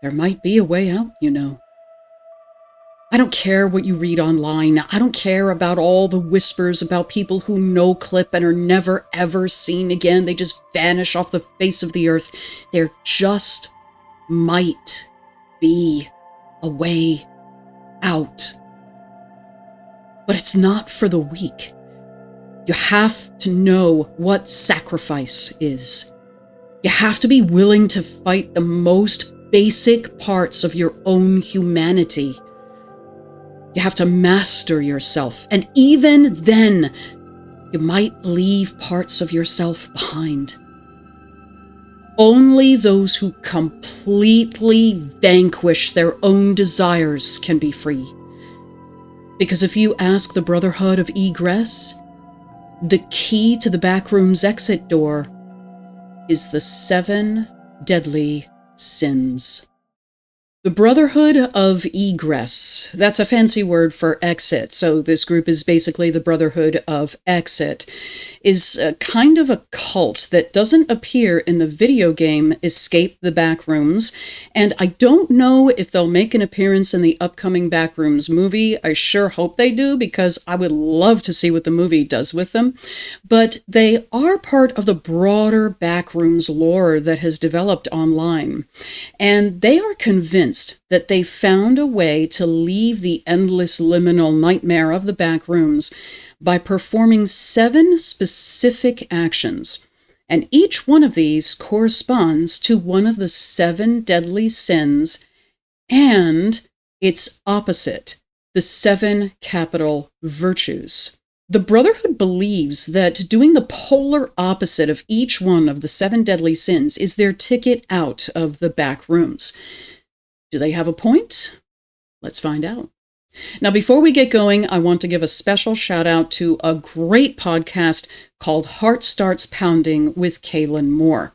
there might be a way out, you know. I don't care what you read online. I don't care about all the whispers about people who no-clip and are never ever seen again. They just vanish off the face of the earth. There just might be a way out. But it's not for the weak. You have to know what sacrifice is. You have to be willing to fight the most basic parts of your own humanity. You have to master yourself, and even then, you might leave parts of yourself behind. Only those who completely vanquish their own desires can be free. Because if you ask the Brotherhood of Egress, the key to the Backrooms exit door is the 7 deadly sins. The Brotherhood of Egress, that's a fancy word for exit, so this group is basically the Brotherhood of Exit, is a kind of a cult that doesn't appear in the video game Escape the Backrooms, and I don't know if they'll make an appearance in the upcoming Backrooms movie. I sure hope they do, because I would love to see what the movie does with them, but they are part of the broader Backrooms lore that has developed online, and they are convinced that they found a way to leave the endless liminal nightmare of the Backrooms by performing 7 specific actions, and each one of these corresponds to one of the 7 deadly sins and its opposite, the 7 capital virtues. The Brotherhood believes that doing the polar opposite of each one of the 7 deadly sins is their ticket out of the Backrooms. Do they have a point? Let's find out. Now, before we get going, I want to give a special shout out to a great podcast called Heart Starts Pounding with Kaylin Moore.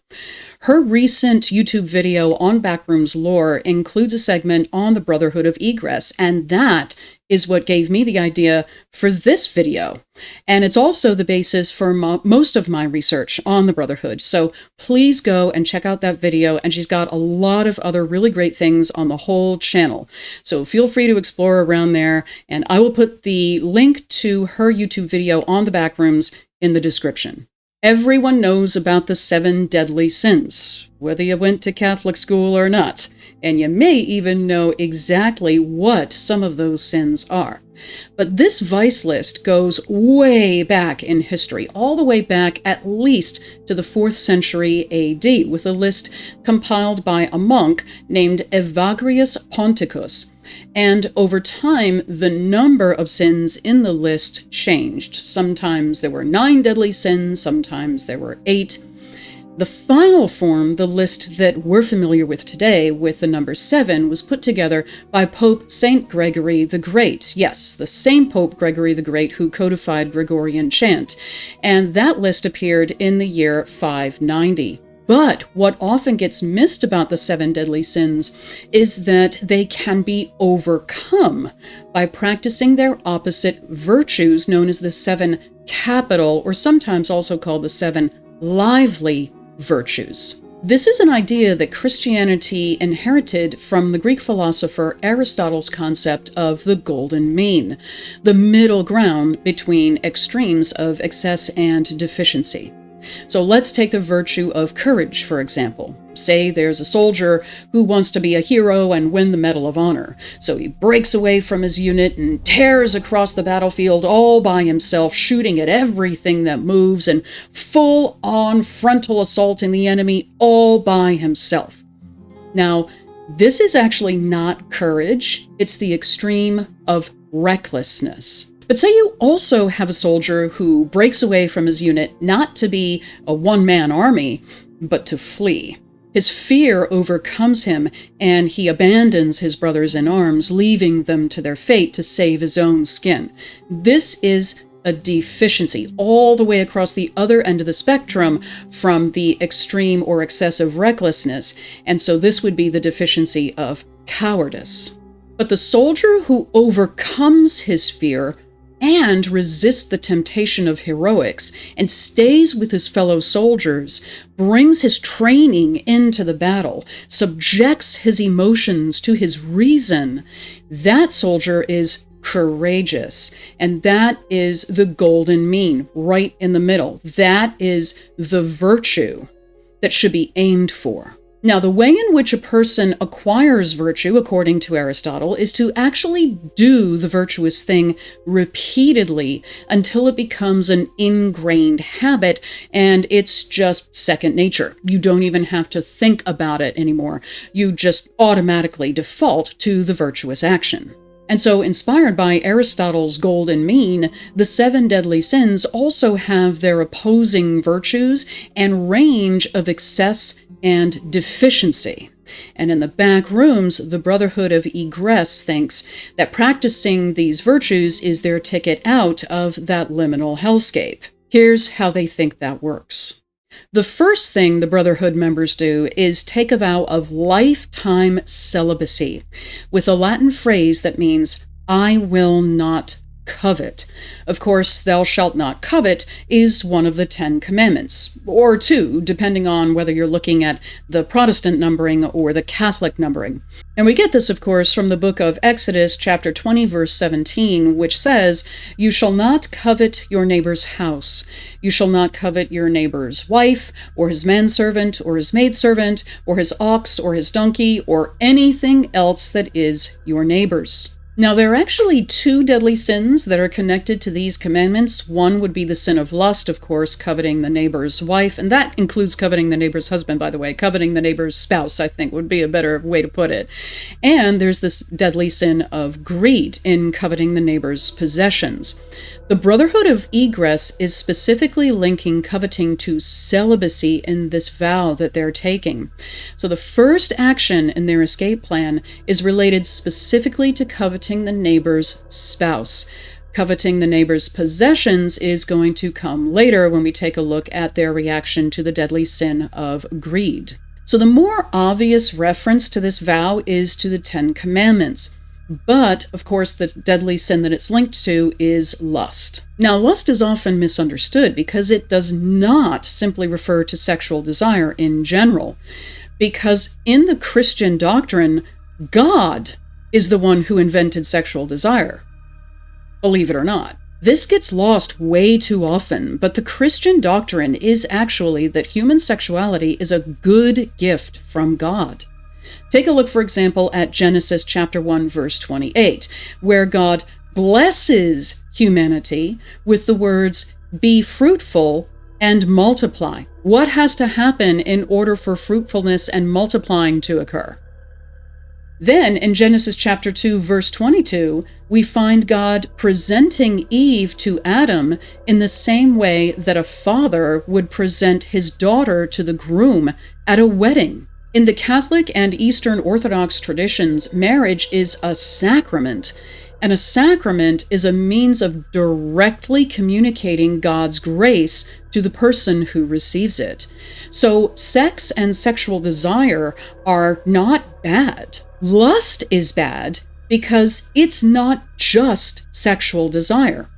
Her recent YouTube video on Backrooms lore includes a segment on the Brotherhood of Egress, and that is what gave me the idea for this video. And it's also the basis for most of my research on the Brotherhood. So please go and check out that video, and she's got a lot of other really great things on the whole channel. So feel free to explore around there, and I will put the link to her YouTube video on the Backrooms in the description. Everyone knows about the 7 deadly sins, whether you went to Catholic school or not, and you may even know exactly what some of those sins are. But this vice list goes way back in history, all the way back at least to the 4th century AD, with a list compiled by a monk named Evagrius Ponticus. And over time, the number of sins in the list changed. Sometimes there were 9 deadly sins, sometimes there were 8. The final form, the list that we're familiar with today, with the number 7, was put together by Pope St. Gregory the Great. Yes, the same Pope Gregory the Great who codified Gregorian chant. And that list appeared in the year 590. But what often gets missed about the 7 deadly sins is that they can be overcome by practicing their opposite virtues, known as the 7 capital, or sometimes also called the 7 lively virtues. This is an idea that Christianity inherited from the Greek philosopher Aristotle's concept of the golden mean, the middle ground between extremes of excess and deficiency. So let's take the virtue of courage, for example. Say there's a soldier who wants to be a hero and win the Medal of Honor. So he breaks away from his unit and tears across the battlefield all by himself, shooting at everything that moves and full-on frontal assaulting the enemy all by himself. Now, this is actually not courage. It's the extreme of recklessness. But say you also have a soldier who breaks away from his unit not to be a one-man army, but to flee. His fear overcomes him, and he abandons his brothers in arms, leaving them to their fate to save his own skin. This is a deficiency all the way across the other end of the spectrum from the extreme or excessive recklessness, and so this would be the deficiency of cowardice. But the soldier who overcomes his fear and resists the temptation of heroics, and stays with his fellow soldiers, brings his training into the battle, subjects his emotions to his reason, that soldier is courageous. And that is the golden mean, right in the middle. That is the virtue that should be aimed for. Now, the way in which a person acquires virtue, according to Aristotle, is to actually do the virtuous thing repeatedly until it becomes an ingrained habit and it's just second nature. You don't even have to think about it anymore. You just automatically default to the virtuous action. And so, inspired by Aristotle's golden mean, the 7 deadly sins also have their opposing virtues and range of excess and deficiency. And in the Backrooms, the Brotherhood of Egress thinks that practicing these virtues is their ticket out of that liminal hellscape. Here's how they think that works. The first thing the Brotherhood members do is take a vow of lifetime celibacy, with a Latin phrase that means, I will not covet. Of course, thou shalt not covet is one of the 10 commandments, or 2, depending on whether you're looking at the Protestant numbering or the Catholic numbering. And we get this, of course, from the book of Exodus, chapter 20, verse 17, which says, You shall not covet your neighbor's house. You shall not covet your neighbor's wife, or his manservant, or his maidservant, or his ox, or his donkey, or anything else that is your neighbor's. Now, there are actually 2 deadly sins that are connected to these commandments. One would be the sin of lust, of course, coveting the neighbor's wife, and that includes coveting the neighbor's husband, by the way. Coveting the neighbor's spouse, I think, would be a better way to put it. And there's this deadly sin of greed in coveting the neighbor's possessions. The Brotherhood of Egress is specifically linking coveting to celibacy in this vow that they're taking. So the first action in their escape plan is related specifically to coveting the neighbor's spouse. Coveting the neighbor's possessions is going to come later when we take a look at their reaction to the deadly sin of greed. So the more obvious reference to this vow is to the 10 Commandments. But, of course, the deadly sin that it's linked to is lust. Now, lust is often misunderstood because it does not simply refer to sexual desire in general. Because in the Christian doctrine, God is the one who invented sexual desire. Believe it or not. This gets lost way too often, but the Christian doctrine is actually that human sexuality is a good gift from God. Take a look, for example, at Genesis chapter 1, verse 28, where God blesses humanity with the words, be fruitful and multiply. What has to happen in order for fruitfulness and multiplying to occur? Then, in Genesis chapter 2, verse 22, we find God presenting Eve to Adam in the same way that a father would present his daughter to the groom at a wedding. In the Catholic and Eastern Orthodox traditions, marriage is a sacrament, and a sacrament is a means of directly communicating God's grace to the person who receives it. So sex and sexual desire are not bad. Lust is bad because it's not just sexual desire.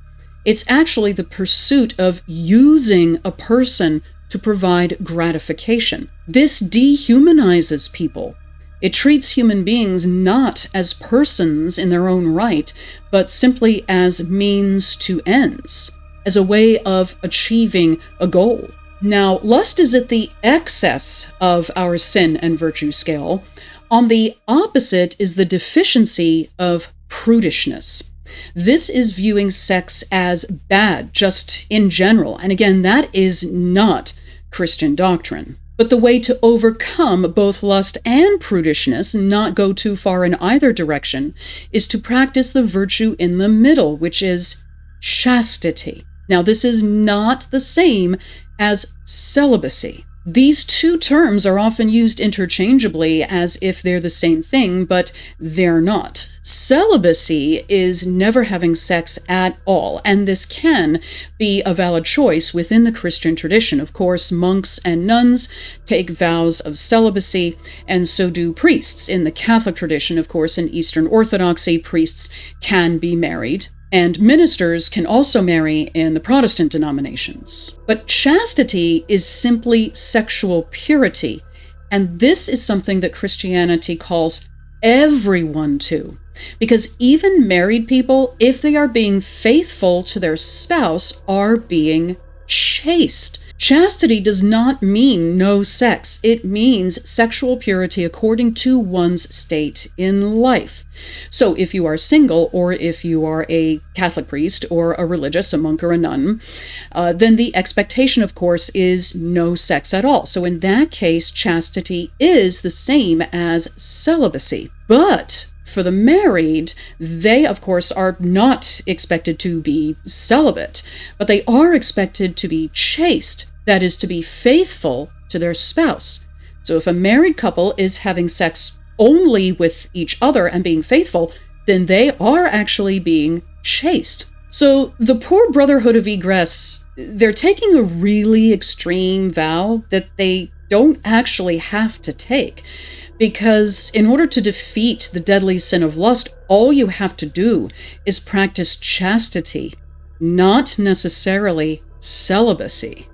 It's actually the pursuit of using a person to provide gratification. This dehumanizes people. It treats human beings not as persons in their own right, but simply as means to ends, as a way of achieving a goal. Now, lust is at the excess of our sin and virtue scale. On the opposite is the deficiency of prudishness. This is viewing sex as bad, just in general. And again, that is not Christian doctrine. But the way to overcome both lust and prudishness, not go too far in either direction, is to practice the virtue in the middle, which is chastity. Now, this is not the same as celibacy. These two terms are often used interchangeably as if they're the same thing, but they're not. Celibacy is never having sex at all, and this can be a valid choice within the Christian tradition. Of course, monks and nuns take vows of celibacy, and so do priests. In the Catholic tradition, of course, in Eastern Orthodoxy, priests can be married. And ministers can also marry in the Protestant denominations. But chastity is simply sexual purity, and this is something that Christianity calls everyone to. Because even married people, if they are being faithful to their spouse, are being chaste. Chastity does not mean no sex. It means sexual purity according to one's state in life. So if you are single, or if you are a Catholic priest or a religious, a monk or a nun, then the expectation, of course, is no sex at all. So in that case, chastity is the same as celibacy. But for the married, they, of course, are not expected to be celibate, but they are expected to be chaste, that is, to be faithful to their spouse. So if a married couple is having sex only with each other and being faithful, then they are actually being chaste. So the poor Brotherhood of Egress, they're taking a really extreme vow that they don't actually have to take. Because in order to defeat the deadly sin of lust, all you have to do is practice chastity, not necessarily celibacy.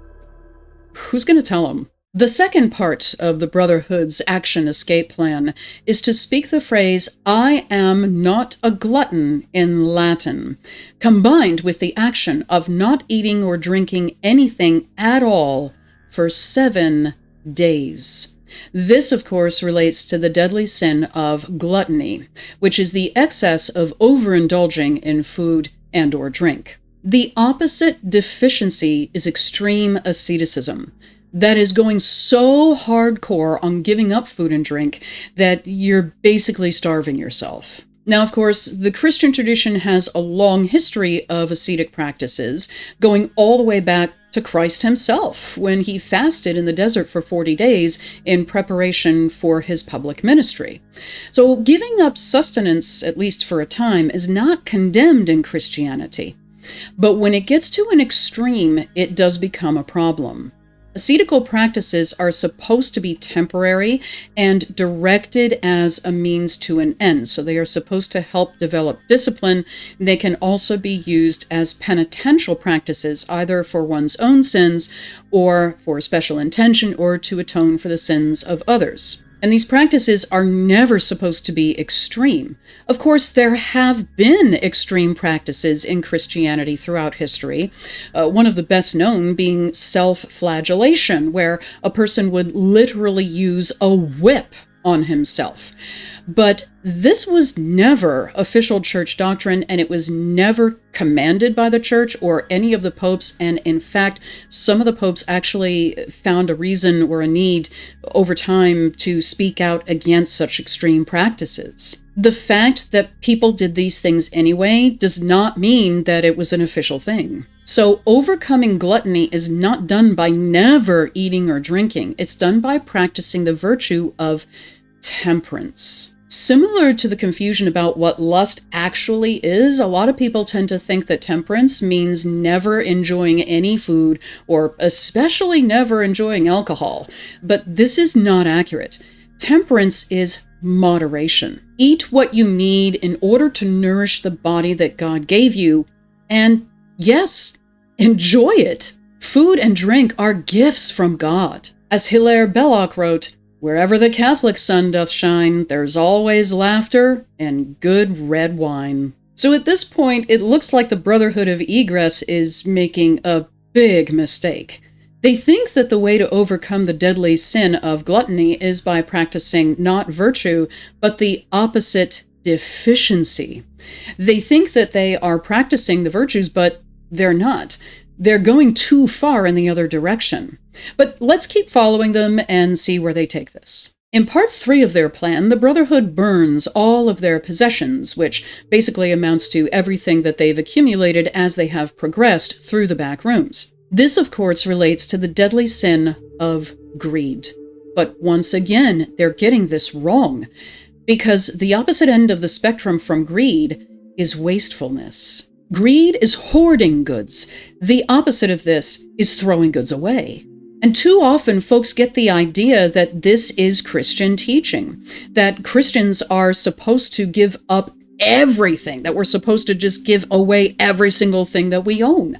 Who's going to tell them? The second part of the Brotherhood's action escape plan is to speak the phrase, "I am not a glutton" in Latin, combined with the action of not eating or drinking anything at all for 7 days. This, of course, relates to the deadly sin of gluttony, which is the excess of overindulging in food and or drink. The opposite deficiency is extreme asceticism. That is going so hardcore on giving up food and drink that you're basically starving yourself. Now, of course, the Christian tradition has a long history of ascetic practices, going all the way back to Christ himself, when he fasted in the desert for 40 days in preparation for his public ministry. So giving up sustenance, at least for a time, is not condemned in Christianity. But when it gets to an extreme, it does become a problem. Ascetical practices are supposed to be temporary and directed as a means to an end. So they are supposed to help develop discipline. They can also be used as penitential practices, either for one's own sins or for special intention or to atone for the sins of others. And these practices are never supposed to be extreme. Of course, there have been extreme practices in Christianity throughout history, one of the best known being self-flagellation, where a person would literally use a whip on himself. But this was never official church doctrine, and it was never commanded by the church or any of the popes. And in fact, some of the popes actually found a reason or a need over time to speak out against such extreme practices. The fact that people did these things anyway does not mean that it was an official thing. So overcoming gluttony is not done by never eating or drinking. It's done by practicing the virtue of temperance. Similar to the confusion about what lust actually is, a lot of people tend to think that temperance means never enjoying any food, or especially never enjoying alcohol. But this is not accurate. Temperance is moderation. Eat what you need in order to nourish the body that God gave you, and yes, enjoy it. Food and drink are gifts from God. As Hilaire Belloc wrote, "Wherever the Catholic sun doth shine, there's always laughter and good red wine." So at this point, it looks like the Brotherhood of Egress is making a big mistake. They think that the way to overcome the deadly sin of gluttony is by practicing not virtue, but the opposite deficiency. They think that they are practicing the virtues, but they're not. They're going too far in the other direction. But let's keep following them and see where they take this. In part 3 of their plan, the Brotherhood burns all of their possessions, which basically amounts to everything that they've accumulated as they have progressed through the Backrooms. This, of course, relates to the deadly sin of greed. But once again, they're getting this wrong, because the opposite end of the spectrum from greed is wastefulness. Greed is hoarding goods. The opposite of this is throwing goods away. And too often folks get the idea that this is Christian teaching, that Christians are supposed to give up everything, that we're supposed to just give away every single thing that we own.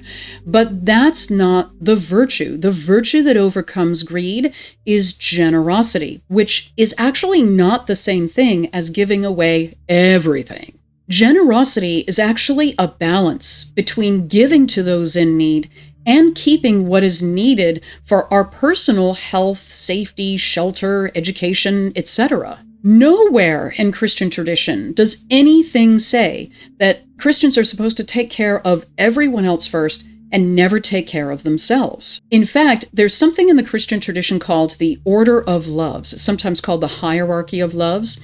But that's not the virtue. The virtue that overcomes greed is generosity, which is actually not the same thing as giving away everything. Generosity is actually a balance between giving to those in need and keeping what is needed for our personal health, safety, shelter, education, etc. Nowhere in Christian tradition does anything say that Christians are supposed to take care of everyone else first and never take care of themselves. In fact, there's something in the Christian tradition called the Order of Loves, sometimes called the Hierarchy of Loves.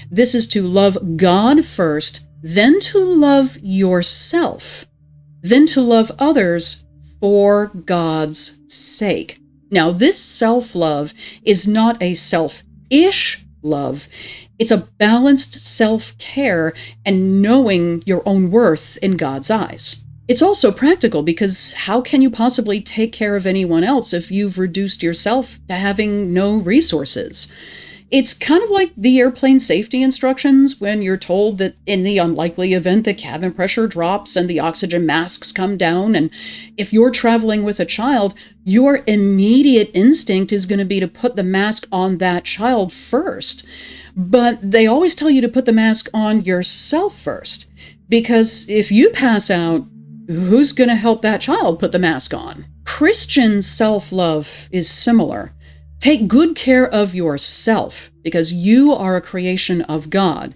This is to love God first, then to love yourself, then to love others for God's sake. Now, this self-love is not a selfish love. It's a balanced self-care and knowing your own worth in God's eyes. It's also practical because how can you possibly take care of anyone else if you've reduced yourself to having no resources? It's kind of like the airplane safety instructions when you're told that in the unlikely event the cabin pressure drops and the oxygen masks come down, and if you're traveling with a child, your immediate instinct is going to be to put the mask on that child first. But they always tell you to put the mask on yourself first, because if you pass out, who's going to help that child put the mask on? Christian self-love is similar. Take good care of yourself because you are a creation of God.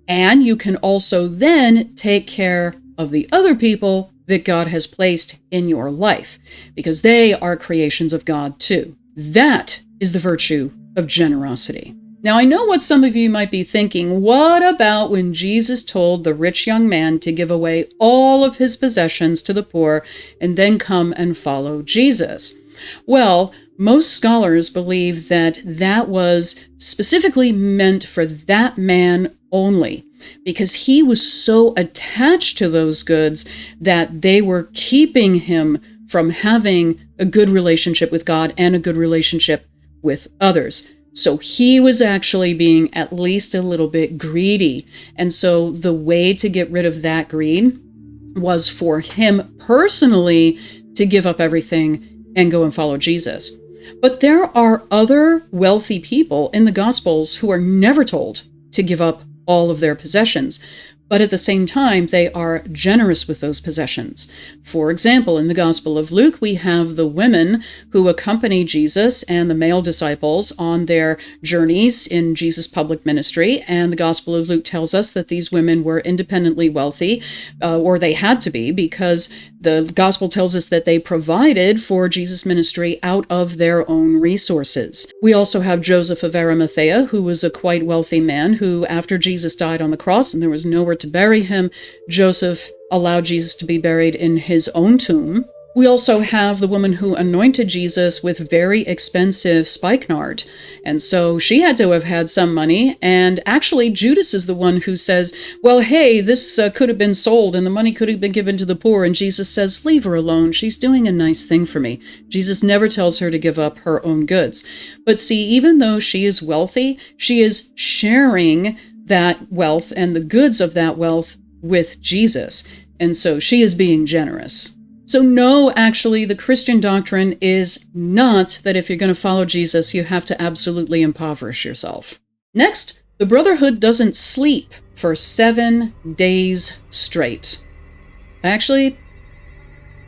And you can also then take care of the other people that God has placed in your life because they are creations of God too. That is the virtue of generosity. Now, I know what some of you might be thinking. What about when Jesus told the rich young man to give away all of his possessions to the poor and then come and follow Jesus? Well, most scholars believe that that was specifically meant for that man only, because he was so attached to those goods that they were keeping him from having a good relationship with God and a good relationship with others. So he was actually being at least a little bit greedy. And so the way to get rid of that greed was for him personally to give up everything and go and follow Jesus. But there are other wealthy people in the Gospels who are never told to give up all of their possessions, but at the same time, they are generous with those possessions. For example, in the Gospel of Luke, we have the women who accompany Jesus and the male disciples on their journeys in Jesus' public ministry, and the Gospel of Luke tells us that these women were independently wealthy, or they had to be, because the Gospel tells us that they provided for Jesus' ministry out of their own resources. We also have Joseph of Arimathea, who was a quite wealthy man who, after Jesus died on the cross and there was nowhere to bury him, Joseph allowed Jesus to be buried in his own tomb. We also have the woman who anointed Jesus with very expensive spikenard, and so she had to have had some money, and actually Judas is the one who says, well, hey, this could have been sold and the money could have been given to the poor, and Jesus says, leave her alone, she's doing a nice thing for me. Jesus never tells her to give up her own goods. But see, even though she is wealthy, she is sharing that wealth and the goods of that wealth with Jesus, and so she is being generous. So no, actually, the Christian doctrine is not that if you're going to follow Jesus, you have to absolutely impoverish yourself. Next, the Brotherhood doesn't sleep for 7 days straight. I actually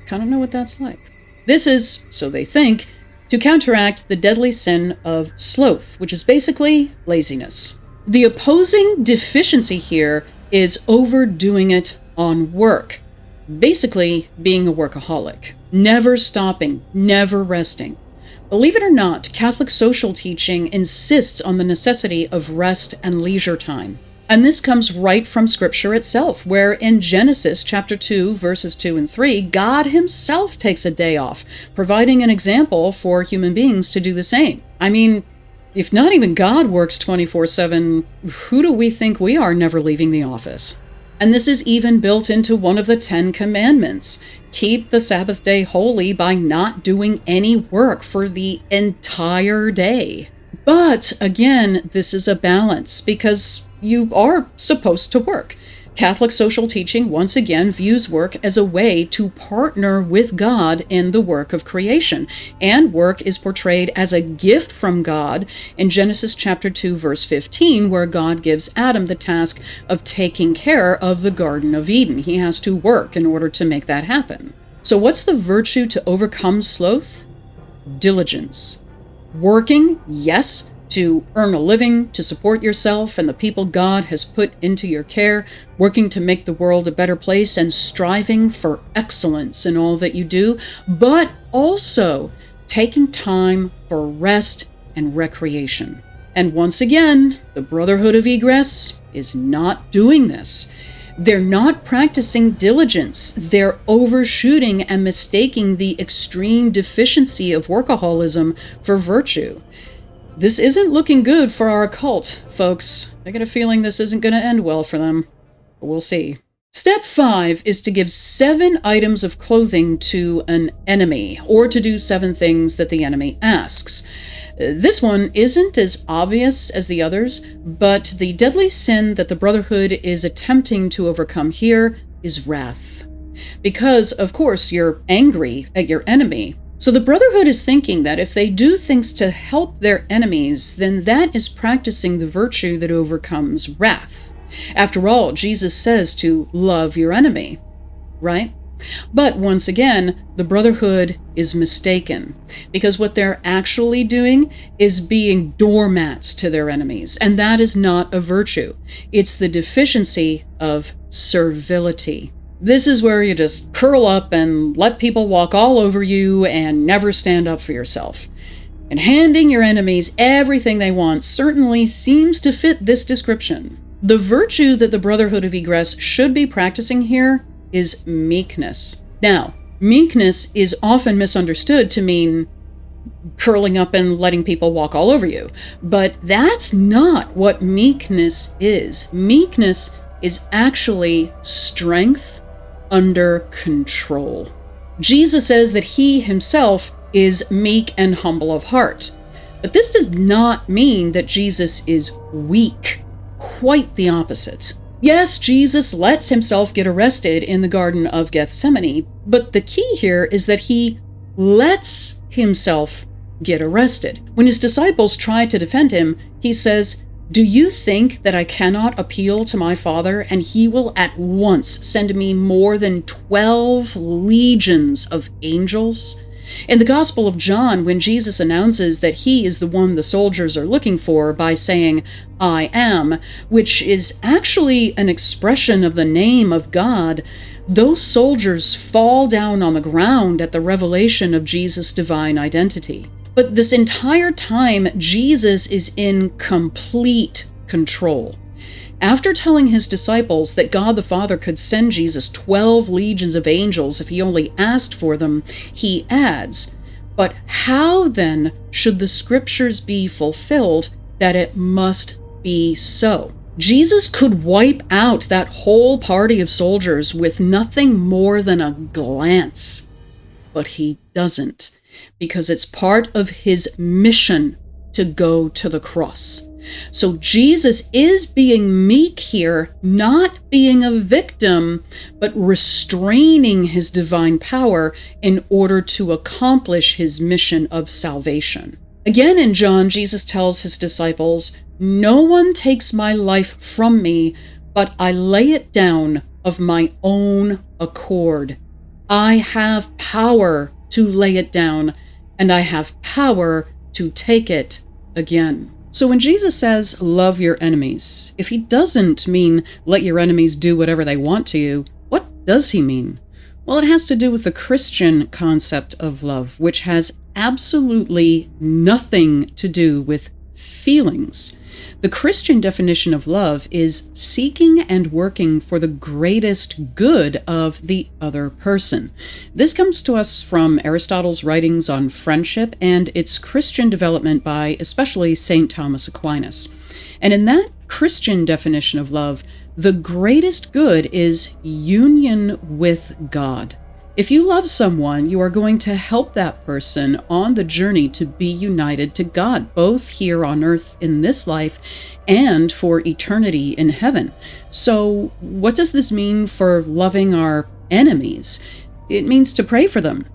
kind of know what that's like. This is, so they think, to counteract the deadly sin of sloth, which is basically laziness. The opposing deficiency here is overdoing it on work. Basically, being a workaholic. Never stopping, never resting. Believe it or not, Catholic social teaching insists on the necessity of rest and leisure time. And this comes right from Scripture itself, where in Genesis chapter 2, verses 2 and 3, God himself takes a day off, providing an example for human beings to do the same. I mean, if not even God works 24/7, who do we think we are never leaving the office? And this is even built into one of the 10 Commandments. Keep the Sabbath day holy by not doing any work for the entire day. But again, this is a balance because you are supposed to work. Catholic social teaching, once again, views work as a way to partner with God in the work of creation. And work is portrayed as a gift from God in Genesis chapter 2, verse 15, where God gives Adam the task of taking care of the Garden of Eden. He has to work in order to make that happen. So what's the virtue to overcome sloth? Diligence. Working, yes, to earn a living, to support yourself and the people God has put into your care, working to make the world a better place, and striving for excellence in all that you do, but also taking time for rest and recreation. And once again, the Brotherhood of Egress is not doing this. They're not practicing diligence. They're overshooting and mistaking the extreme deficiency of workaholism for virtue. This isn't looking good for our occult, folks. I get a feeling this isn't going to end well for them. But we'll see. Step 5 is to give 7 items of clothing to an enemy, or to do 7 things that the enemy asks. This one isn't as obvious as the others, but the deadly sin that the Brotherhood is attempting to overcome here is wrath. Because, of course, you're angry at your enemy. So the Brotherhood is thinking that if they do things to help their enemies, then that is practicing the virtue that overcomes wrath. After all, Jesus says to love your enemy, right? But once again, the Brotherhood is mistaken, because what they're actually doing is being doormats to their enemies, and that is not a virtue. It's the deficiency of servility. This is where you just curl up and let people walk all over you and never stand up for yourself. And handing your enemies everything they want certainly seems to fit this description. The virtue that the Brotherhood of Egress should be practicing here is meekness. Now, meekness is often misunderstood to mean curling up and letting people walk all over you. But that's not what meekness is. Meekness is actually strength under control. Jesus says that he himself is meek and humble of heart. But this does not mean that Jesus is weak. Quite the opposite. Yes, Jesus lets himself get arrested in the Garden of Gethsemane, but the key here is that he lets himself get arrested. When his disciples try to defend him, he says, "Do you think that I cannot appeal to my Father, and he will at once send me more than 12 legions of angels?" In the Gospel of John, when Jesus announces that he is the one the soldiers are looking for by saying, "I am," which is actually an expression of the name of God, those soldiers fall down on the ground at the revelation of Jesus' divine identity. But this entire time, Jesus is in complete control. After telling his disciples that God the Father could send Jesus 12 legions of angels if he only asked for them, he adds, "But how then should the scriptures be fulfilled that it must be so?" Jesus could wipe out that whole party of soldiers with nothing more than a glance. But he doesn't, because it's part of his mission to go to the cross. So Jesus is being meek here, not being a victim, but restraining his divine power in order to accomplish his mission of salvation. Again in John, Jesus tells his disciples, "No one takes my life from me, but I lay it down of my own accord. I have power to lay it down, and I have power to take it again." So when Jesus says, love your enemies, if he doesn't mean let your enemies do whatever they want to you, what does he mean? Well, it has to do with the Christian concept of love, which has absolutely nothing to do with feelings. The Christian definition of love is seeking and working for the greatest good of the other person. This comes to us from Aristotle's writings on friendship and its Christian development by especially St. Thomas Aquinas. And in that Christian definition of love, the greatest good is union with God. If you love someone, you are going to help that person on the journey to be united to God, both here on earth in this life and for eternity in heaven. So what does this mean for loving our enemies? It means to pray for them.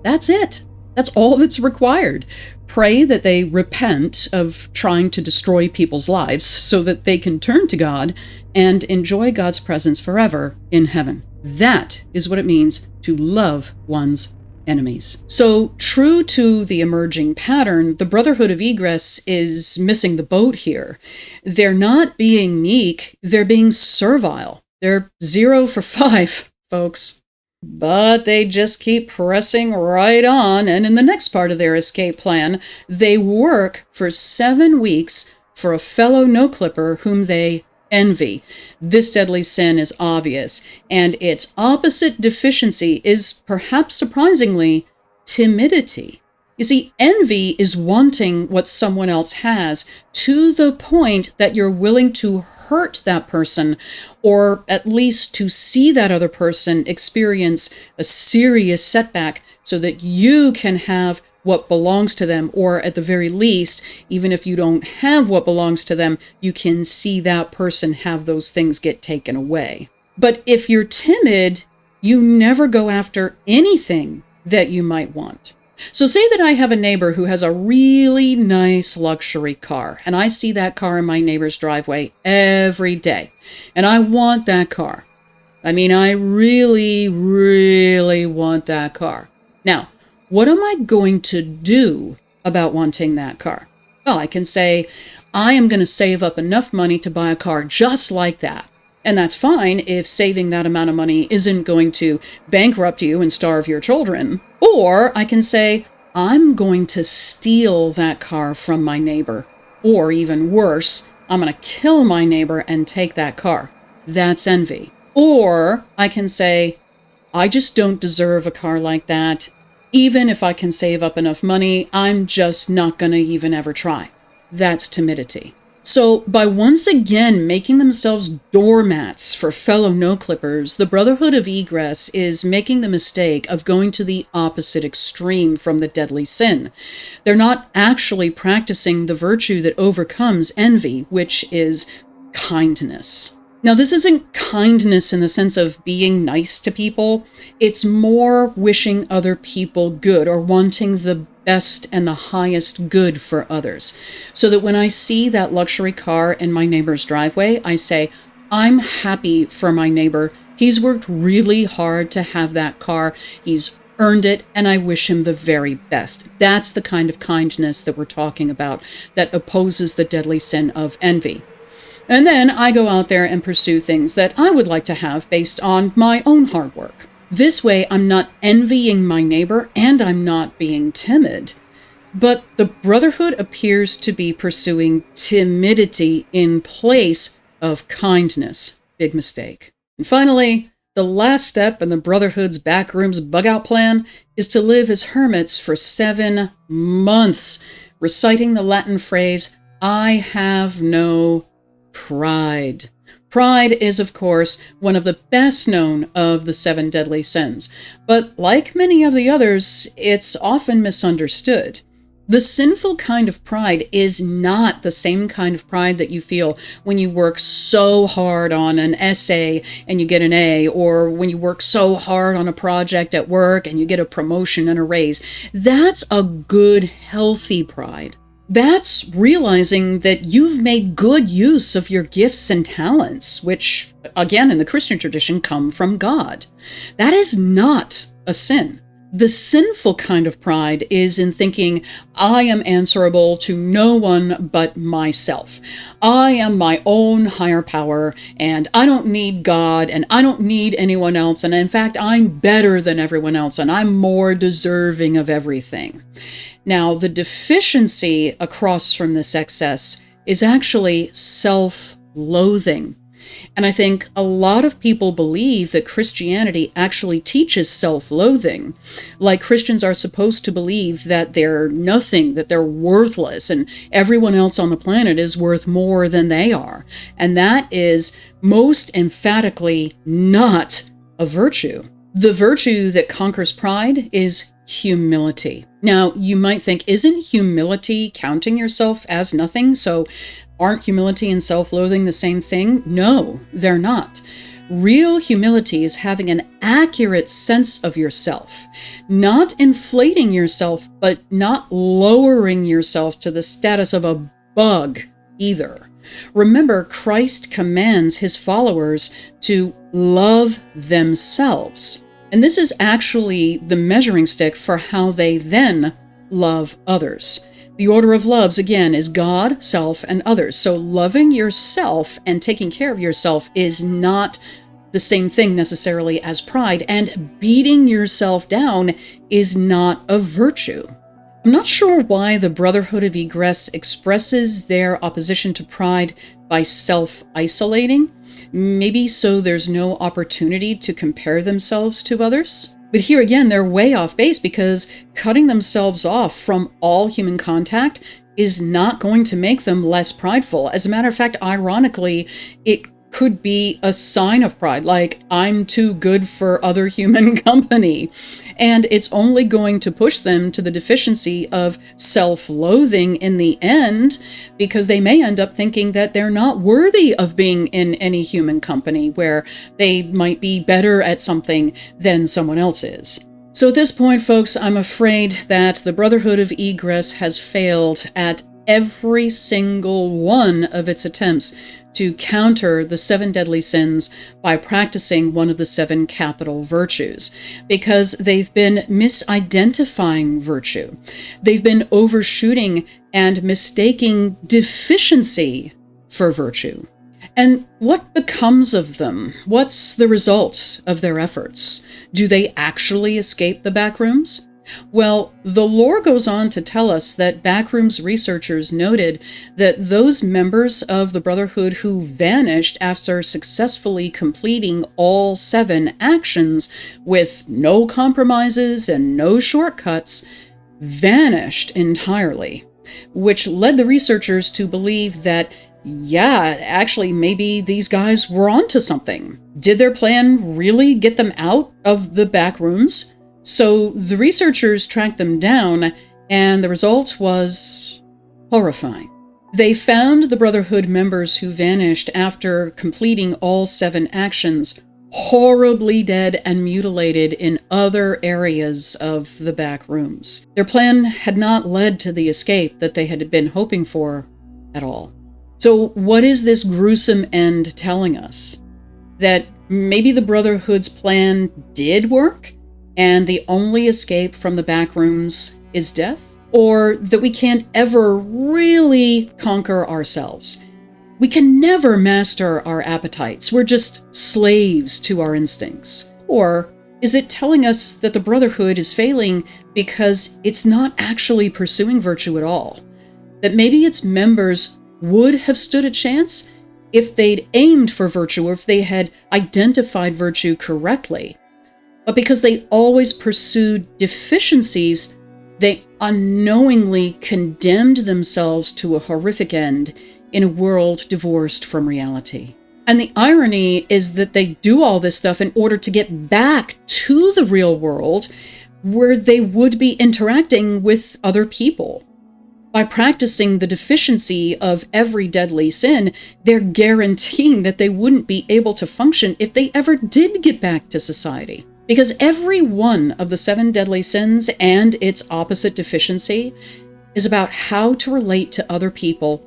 That's it. That's all that's required. Pray that they repent of trying to destroy people's lives so that they can turn to God and enjoy God's presence forever in heaven. That is what it means to love one's enemies. So, true to the emerging pattern, the Brotherhood of Egress is missing the boat here. They're not being meek, they're being servile. They're 0 for 5, folks. But they just keep pressing right on, and in the next part of their escape plan, they work for 7 weeks for a fellow no-clipper whom they envy. This deadly sin is obvious, and its opposite deficiency is, perhaps surprisingly, timidity. You see, envy is wanting what someone else has to the point that you're willing to hurt that person, or at least to see that other person experience a serious setback so that you can have what belongs to them, or at the very least, even if you don't have what belongs to them, you can see that person have those things get taken away. But if you're timid, you never go after anything that you might want. So say that I have a neighbor who has a really nice luxury car, and I see that car in my neighbor's driveway every day, and I want that car. I mean, I really, really want that car. Now, what am I going to do about wanting that car? Well, I can say, I am going to save up enough money to buy a car just like that. And that's fine if saving that amount of money isn't going to bankrupt you and starve your children. Or I can say, I'm going to steal that car from my neighbor. Or even worse, I'm going to kill my neighbor and take that car. That's envy. Or I can say, I just don't deserve a car like that. Even if I can save up enough money, I'm just not going to even ever try. That's timidity. So by once again making themselves doormats for fellow no-clippers, the Brotherhood of Egress is making the mistake of going to the opposite extreme from the deadly sin. They're not actually practicing the virtue that overcomes envy, which is kindness. Now, this isn't kindness in the sense of being nice to people. It's more wishing other people good, or wanting the best and the highest good for others. So that when I see that luxury car in my neighbor's driveway, I say, I'm happy for my neighbor. He's worked really hard to have that car. He's earned it, and I wish him the very best. That's the kind of kindness that we're talking about that opposes the deadly sin of envy. And then I go out there and pursue things that I would like to have based on my own hard work. This way, I'm not envying my neighbor and I'm not being timid. But the Brotherhood appears to be pursuing timidity in place of kindness. Big mistake. And finally, the last step in the Brotherhood's Backrooms bug-out plan is to live as hermits for 7 months, reciting the Latin phrase, I have no pride. Pride is, of course, one of the best known of the 7 deadly sins, but like many of the others, it's often misunderstood. The sinful kind of pride is not the same kind of pride that you feel when you work so hard on an essay and you get an A, or when you work so hard on a project at work and you get a promotion and a raise. That's a good, healthy pride. That's realizing that you've made good use of your gifts and talents, which, again, in the Christian tradition, come from God. That is not a sin. The sinful kind of pride is in thinking, I am answerable to no one but myself. I am my own higher power, and I don't need God, and I don't need anyone else, and in fact, I'm better than everyone else, and I'm more deserving of everything. Now, the deficiency across from this excess is actually self-loathing. And I think a lot of people believe that Christianity actually teaches self-loathing. Like Christians are supposed to believe that they're nothing, that they're worthless, and everyone else on the planet is worth more than they are. And that is most emphatically not a virtue. The virtue that conquers pride is humility. Now, you might think, isn't humility counting yourself as nothing? So aren't humility and self-loathing the same thing? No, they're not. Real humility is having an accurate sense of yourself, not inflating yourself, but not lowering yourself to the status of a bug either. Remember, Christ commands his followers to love themselves. And this is actually the measuring stick for how they then love others. The order of loves, again, is God, self, and others. So loving yourself and taking care of yourself is not the same thing necessarily as pride, and beating yourself down is not a virtue. I'm not sure why the Brotherhood of Egress expresses their opposition to pride by self-isolating. Maybe so there's no opportunity to compare themselves to others. But here again, they're way off base, because cutting themselves off from all human contact is not going to make them less prideful. As a matter of fact, ironically, it could be a sign of pride, like, I'm too good for other human company. And it's only going to push them to the deficiency of self-loathing in the end, because they may end up thinking that they're not worthy of being in any human company where they might be better at something than someone else is. So at this point, folks, I'm afraid that the Brotherhood of Egress has failed at every single one of its attempts to counter the 7 deadly sins by practicing one of the 7 capital virtues, because they've been misidentifying virtue. They've been overshooting and mistaking deficiency for virtue. And what becomes of them? What's the result of their efforts? Do they actually escape the backrooms? Well, the lore goes on to tell us that Backrooms researchers noted that those members of the Brotherhood who vanished after successfully completing all 7 actions with no compromises and no shortcuts vanished entirely, which led the researchers to believe that, yeah, actually, maybe these guys were onto something. Did their plan really get them out of the Backrooms? So the researchers tracked them down, and the result was horrifying. They found the Brotherhood members who vanished after completing all 7 actions horribly dead and mutilated in other areas of the back rooms. Their plan had not led to the escape that they had been hoping for at all. So what is this gruesome end telling us? That maybe the Brotherhood's plan did work, and the only escape from the back rooms is death? Or that we can't ever really conquer ourselves? We can never master our appetites. We're just slaves to our instincts. Or is it telling us that the Brotherhood is failing because it's not actually pursuing virtue at all? That maybe its members would have stood a chance if they'd aimed for virtue, or if they had identified virtue correctly. But because they always pursued deficiencies, they unknowingly condemned themselves to a horrific end in a world divorced from reality. And the irony is that they do all this stuff in order to get back to the real world, where they would be interacting with other people. By practicing the deficiency of every deadly sin, they're guaranteeing that they wouldn't be able to function if they ever did get back to society. Because every one of the 7 deadly sins and its opposite deficiency is about how to relate to other people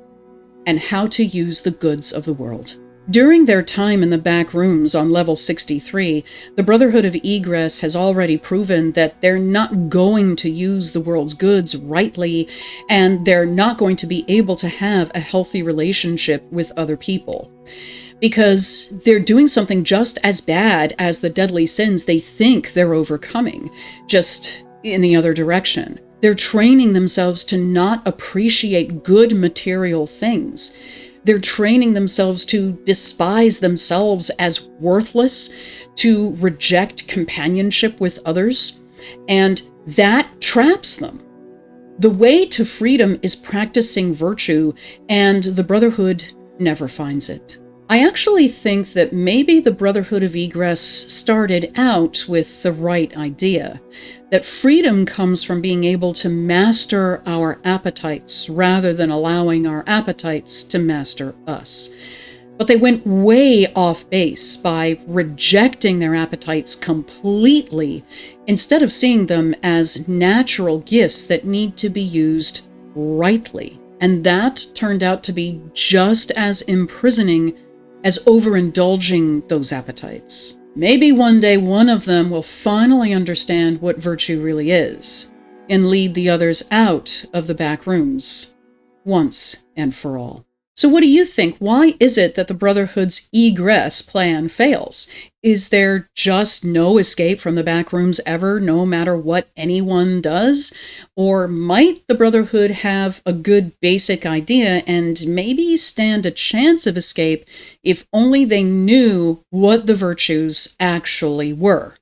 and how to use the goods of the world. During their time in the back rooms on level 63, the Brotherhood of Egress has already proven that they're not going to use the world's goods rightly, and they're not going to be able to have a healthy relationship with other people. Because they're doing something just as bad as the deadly sins they think they're overcoming, just in the other direction. They're training themselves to not appreciate good material things. They're training themselves to despise themselves as worthless, to reject companionship with others, and that traps them. The way to freedom is practicing virtue, and the Brotherhood never finds it. I actually think that maybe the Brotherhood of Egress started out with the right idea, that freedom comes from being able to master our appetites rather than allowing our appetites to master us. But they went way off base by rejecting their appetites completely instead of seeing them as natural gifts that need to be used rightly. And that turned out to be just as imprisoning as overindulging those appetites. Maybe one day one of them will finally understand what virtue really is and lead the others out of the back rooms once and for all. So what do you think? Why is it that the Brotherhood's egress plan fails? Is there just no escape from the back rooms ever, no matter what anyone does? Or might the Brotherhood have a good basic idea and maybe stand a chance of escape if only they knew what the virtues actually were?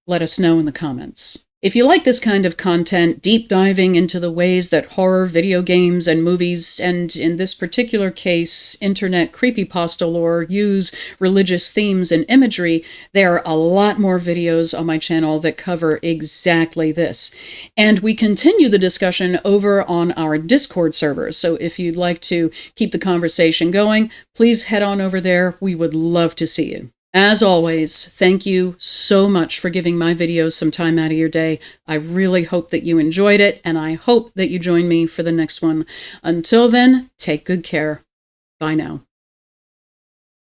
Let us know in the comments. If you like this kind of content, deep diving into the ways that horror, video games, and movies, and in this particular case, internet creepypasta lore, use religious themes and imagery, there are a lot more videos on my channel that cover exactly this. And we continue the discussion over on our Discord server, so if you'd like to keep the conversation going, please head on over there. We would love to see you. As always, thank you so much for giving my videos some time out of your day. I really hope that you enjoyed it, and I hope that you join me for the next one. Until then, take good care. Bye now.